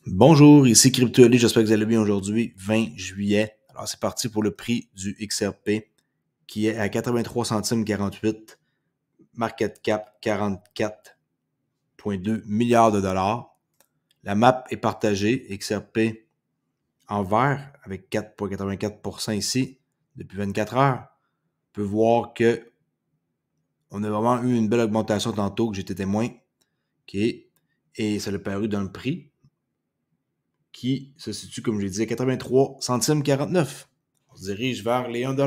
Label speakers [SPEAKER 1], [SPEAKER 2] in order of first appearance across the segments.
[SPEAKER 1] Bonjour, ici CryptoAli, j'espère que vous allez bien aujourd'hui, 20 juillet. Alors c'est parti pour le prix du XRP qui est à 83 centimes 48, market cap 44,2 milliards de dollars. La map est partagée, XRP en vert avec 4,84% ici depuis 24 heures. On peut voir que on a vraiment eu une belle augmentation tantôt que j'étais témoin. Et ça l'a paru dans le prix qui se situe, comme je l'ai dit, à 83 centimes 49. On se dirige vers les 1 $.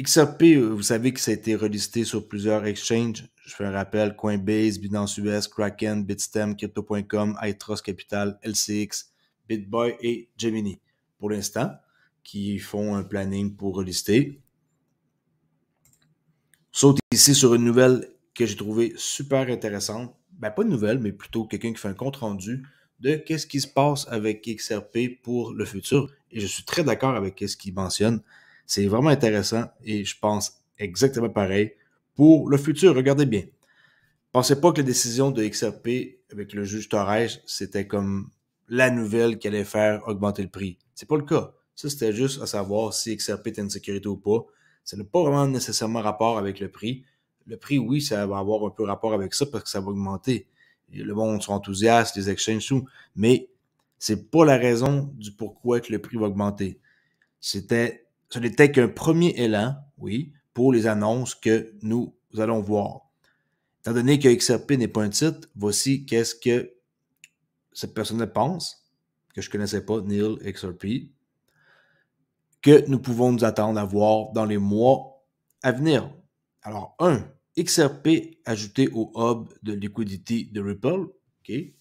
[SPEAKER 1] XRP, vous savez que ça a été relisté sur plusieurs exchanges. Je fais un rappel, Coinbase, Binance US, Kraken, Bitstamp, Crypto.com, iTrust Capital, LCX, BitBoy et Gemini. Pour l'instant, qui font un planning pour relister. Saute ici sur une nouvelle que j'ai trouvée super intéressante. Ben, pas une nouvelle, mais plutôt quelqu'un qui fait un compte-rendu de qu'est-ce qui se passe avec XRP pour le futur. Et je suis très d'accord avec ce qu'il mentionne. C'est vraiment intéressant et je pense exactement pareil pour le futur. Regardez bien. Pensez pas que la décision de XRP avec le juge Torres, c'était comme la nouvelle qui allait faire augmenter le prix. C'est pas le cas. Ça, c'était juste à savoir si XRP était une sécurité ou pas. Ça n'a pas vraiment nécessairement rapport avec le prix. Le prix, oui, ça va avoir un peu rapport avec ça parce que ça va augmenter. Et le monde sont enthousiastes, les exchanges, tout. Mais c'est pas la raison du pourquoi que le prix va augmenter. Ce n'était qu'un premier élan, oui, pour les annonces que nous allons voir. Étant donné que XRP n'est pas un titre, voici qu'est-ce que cette personne pense, que je ne connaissais pas, Neil XRP, que nous pouvons nous attendre à voir dans les mois à venir. Alors, XRP ajouté au hub de liquidity de Ripple. Okay.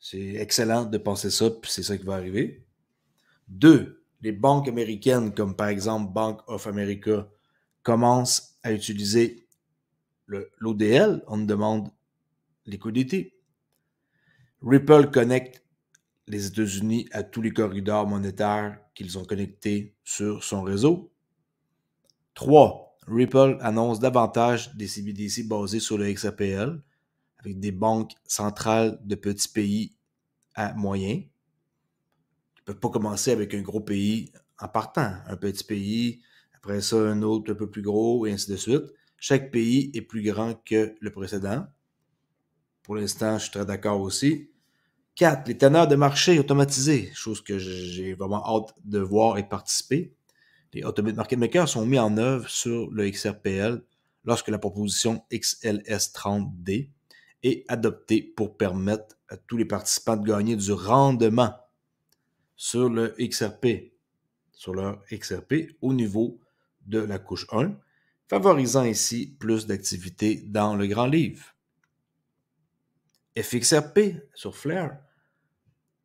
[SPEAKER 1] C'est excellent de penser ça, puis c'est ça qui va arriver. 2, les banques américaines, comme par exemple Bank of America, commencent à utiliser l'ODL, on demande liquidity. Ripple connecte les États-Unis à tous les corridors monétaires qu'ils ont connectés sur son réseau. 3. Ripple annonce davantage des CBDC basés sur le XRPL avec des banques centrales de petits pays à moyens. Ils ne peuvent pas commencer avec un gros pays en partant. Un petit pays, après ça un autre un peu plus gros et ainsi de suite. Chaque pays est plus grand que le précédent. Pour l'instant, je suis très d'accord aussi. 4. Les teneurs de marché automatisés, chose que j'ai vraiment hâte de voir et de participer. Les Automate Market Makers sont mis en œuvre sur le XRPL lorsque la proposition XLS30D est adoptée pour permettre à tous les participants de gagner du rendement sur le XRP, sur leur XRP au niveau de la couche 1, favorisant ici plus d'activité dans le grand livre. FXRP sur Flare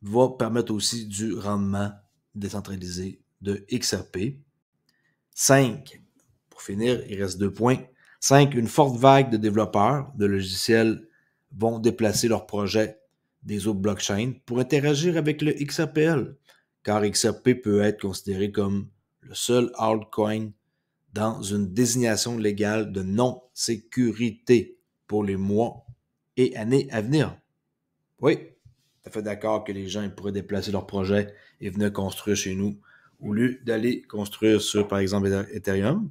[SPEAKER 1] va permettre aussi du rendement décentralisé de XRP. 5. Pour finir, il reste 2 points. 5. Une forte vague de développeurs de logiciels vont déplacer leurs projets des autres blockchains pour interagir avec le XRPL, car XRP peut être considéré comme le seul altcoin dans une désignation légale de non-sécurité pour les mois et années à venir. Oui, tout à fait d'accord que les gens pourraient déplacer leurs projets et venir construire chez nous au lieu d'aller construire sur, par exemple, Ethereum.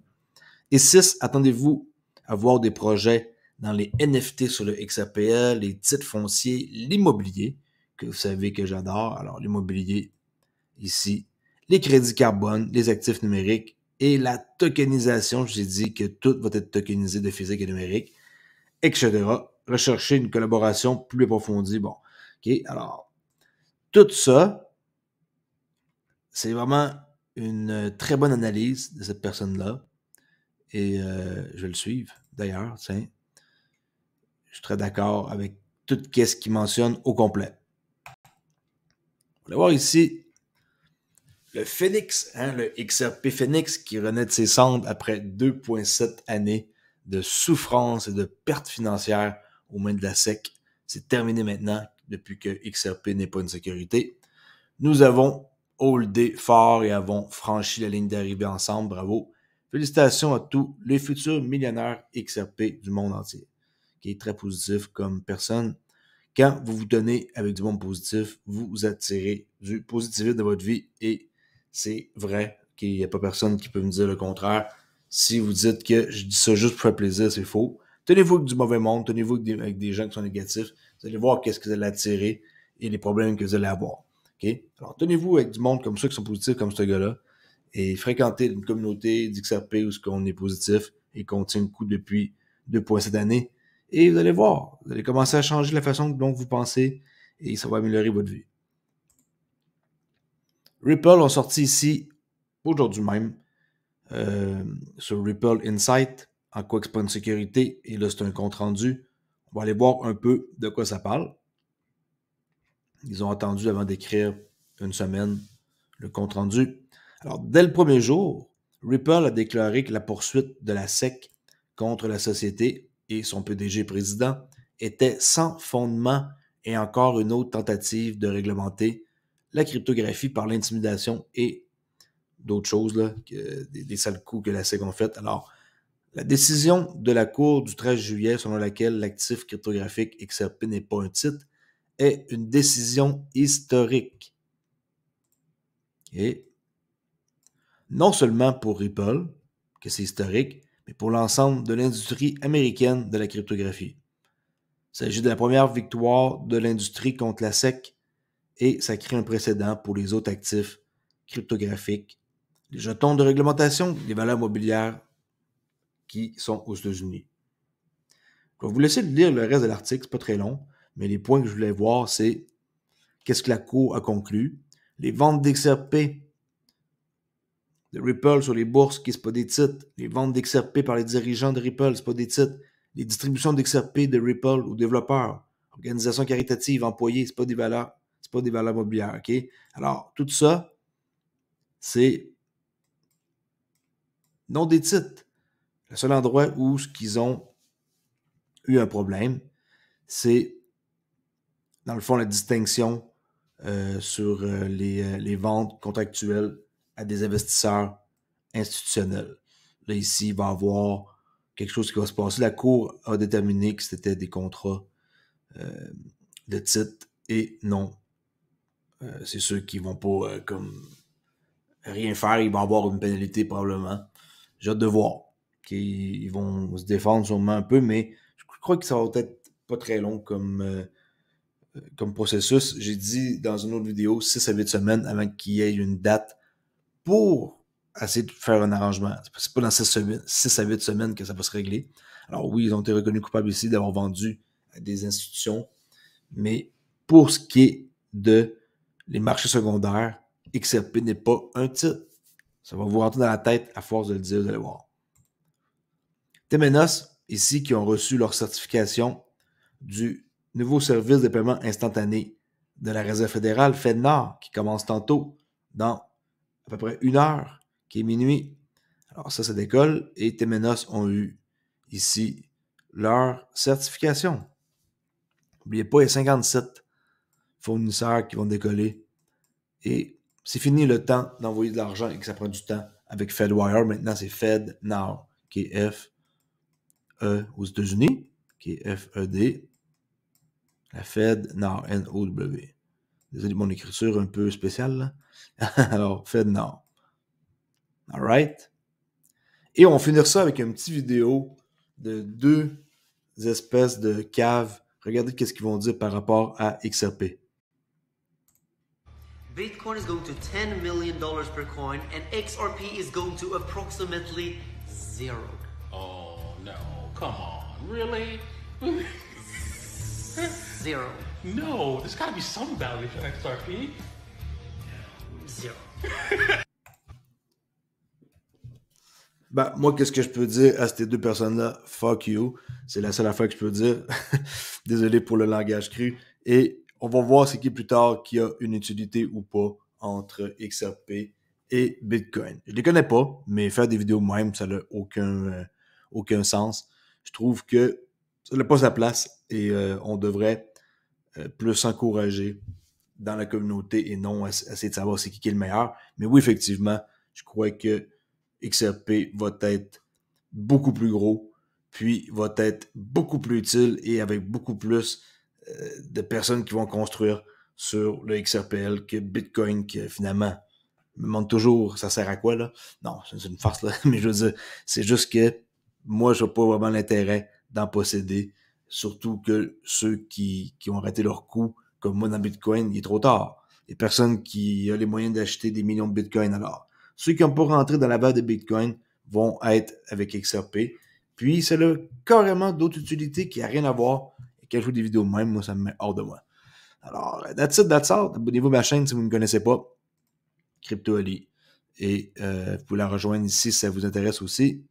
[SPEAKER 1] Et 6, attendez-vous à voir des projets dans les NFT sur le XRPL, les titres fonciers, l'immobilier, que vous savez que j'adore. Alors, l'immobilier, ici, les crédits carbone, les actifs numériques et la tokenisation. Je vous ai dit que tout va être tokenisé de physique et numérique, etc. Rechercher une collaboration plus approfondie. Bon, OK, alors, tout ça, c'est vraiment une très bonne analyse de cette personne-là. Et je vais le suivre, d'ailleurs, tiens. Je suis très d'accord avec tout ce qu'il mentionne au complet. On va voir ici le Phoenix, le XRP Phoenix qui renaît de ses cendres après 2,7 années de souffrance et de pertes financières aux mains de la SEC. C'est terminé maintenant depuis que XRP n'est pas une sécurité. Nous avons holdé fort et avons franchi la ligne d'arrivée ensemble. Bravo. Félicitations à tous les futurs millionnaires XRP du monde entier. Qui est très positif comme personne Quand vous vous tenez avec du monde positif, vous attirez du positivisme de votre vie et c'est vrai qu'il n'y a pas personne qui peut me dire le contraire. Si vous dites que je dis ça juste pour faire plaisir, c'est faux. Tenez-vous avec du mauvais monde, tenez-vous avec des gens qui sont négatifs. Vous allez voir qu'est-ce que vous allez attirer et les problèmes que vous allez avoir. Okay? Alors, tenez-vous avec du monde comme ça qui sont positifs comme ce gars-là et fréquentez une communauté d'XRP où on est positif et qu'on tient le coup depuis 2,7 années. Et vous allez voir, vous allez commencer à changer la façon dont vous pensez et ça va améliorer votre vie. Ripple ont sorti ici, aujourd'hui même, sur Ripple Insight, en quoi que c'est pas une sécurité, et là c'est un compte rendu. On va aller voir un peu de quoi ça parle. Ils ont attendu avant d'écrire une semaine le compte rendu. Alors, dès le premier jour, Ripple a déclaré que la poursuite de la SEC contre la société et son PDG président était sans fondement et encore une autre tentative de réglementer la cryptographie par l'intimidation et d'autres choses, là, des sales coups que la SEC ont fait. Alors, la décision de la Cour du 13 juillet selon laquelle l'actif cryptographique XRP n'est pas un titre est une décision historique. Et non seulement pour Ripple, que c'est historique, mais pour l'ensemble de l'industrie américaine de la cryptographie. Il s'agit de la première victoire de l'industrie contre la SEC et ça crée un précédent pour les autres actifs cryptographiques, les jetons de réglementation, les valeurs mobilières qui sont aux États-Unis. Je vais vous laisser lire le reste de l'article, c'est pas très long, mais les points que je voulais voir, c'est qu'est-ce que la Cour a conclu, les ventes d'XRP de Ripple sur les bourses, qui c'est pas des titres, les ventes d'XRP par les dirigeants de Ripple, c'est pas des titres, les distributions d'XRP de Ripple aux développeurs, organisations caritatives, employés, c'est pas des valeurs mobilières, ok? Alors, tout ça, c'est non des titres. Le seul endroit où ils ont eu un problème, c'est, dans le fond, la distinction sur les ventes contractuelles à des investisseurs institutionnels. Là, ici, il va y avoir quelque chose qui va se passer. La Cour a déterminé que c'était des contrats de titre et non. C'est ceux qui vont pas comme rien faire. Ils vont avoir une pénalité probablement. J'ai hâte de voir. Ils vont se défendre sûrement un peu, mais je crois que ça va être pas très long comme processus. J'ai dit dans une autre vidéo 6 à 8 semaines avant qu'il y ait une date pour essayer de faire un arrangement. C'est pas dans 6 à 8 semaines que ça va se régler. Alors oui, ils ont été reconnus coupables ici d'avoir vendu à des institutions, mais pour ce qui est de les marchés secondaires, XRP n'est pas un titre. Ça va vous rentrer dans la tête à force de le dire, vous allez voir. Temenos, ici, qui ont reçu leur certification du nouveau service de paiement instantané de la Réserve fédérale, FedNow, qui commence tantôt, dans à peu près 1 heure, qui est minuit. Alors ça décolle, et Temenos ont eu ici leur certification. N'oubliez pas, il y a 57 fournisseurs qui vont décoller. Et c'est fini le temps d'envoyer de l'argent et que ça prend du temps avec FedWire. Maintenant, c'est FedNow, qui est F-E aux États-Unis, qui est F-E-D. La FedNow, N-O-W. Désolé de mon écriture un peu spéciale, là. Alors, FedNow. All right? Et on va finir ça avec une petite vidéo de 2 espèces de caves. Regardez qu'est-ce qu'ils vont dire par rapport à XRP.
[SPEAKER 2] Bitcoin is going to $10 million per coin and XRP is going to approximately 0.
[SPEAKER 3] Oh no, come on, really?
[SPEAKER 2] 0.
[SPEAKER 3] No, there's gotta be some value for XRP.
[SPEAKER 2] 0.
[SPEAKER 1] Ben, moi, qu'est-ce que je peux dire à ces deux personnes-là? Fuck you. C'est la seule affaire que je peux dire. Désolé pour le langage cru. Et on va voir c'est qui plus tard qui a une utilité ou pas entre XRP et Bitcoin. Je les connais pas, mais faire des vidéos même, ça n'a aucun sens. Je trouve que ça n'a pas sa place et on devrait plus s'encourager dans la communauté et non essayer de savoir c'est qui est le meilleur. Mais oui, effectivement, je crois que XRP va être beaucoup plus gros, puis va être beaucoup plus utile et avec beaucoup plus de personnes qui vont construire sur le XRPL que Bitcoin, qui finalement me demande toujours ça sert à quoi là. Non, c'est une farce là, mais je veux dire, c'est juste que moi je n'ai pas vraiment l'intérêt d'en posséder, surtout que ceux qui ont arrêté leur coup, comme moi dans Bitcoin, il est trop tard. Il y a personne qui a les moyens d'acheter des millions de Bitcoin. Alors, ceux qui n'ont pas rentré dans la vague de Bitcoin vont être avec XRP. Puis, c'est là carrément d'autres utilités qui n'ont rien à voir. Et quand je joue des vidéos même, moi, ça me met hors de moi. Alors, that's it, that's all. Abonnez-vous à ma chaîne si vous ne me connaissez pas. Crypto Ali. Et vous pouvez la rejoindre ici si ça vous intéresse aussi.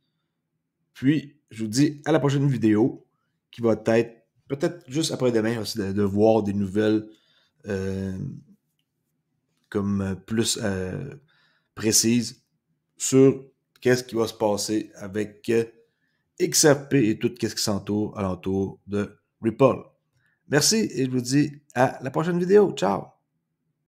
[SPEAKER 1] Puis, je vous dis à la prochaine vidéo qui va être peut-être juste après-demain aussi de voir des nouvelles comme plus précises sur qu'est-ce qui va se passer avec XRP et tout ce qui s'entoure alentour de Ripple. Merci et je vous dis à la prochaine vidéo. Ciao!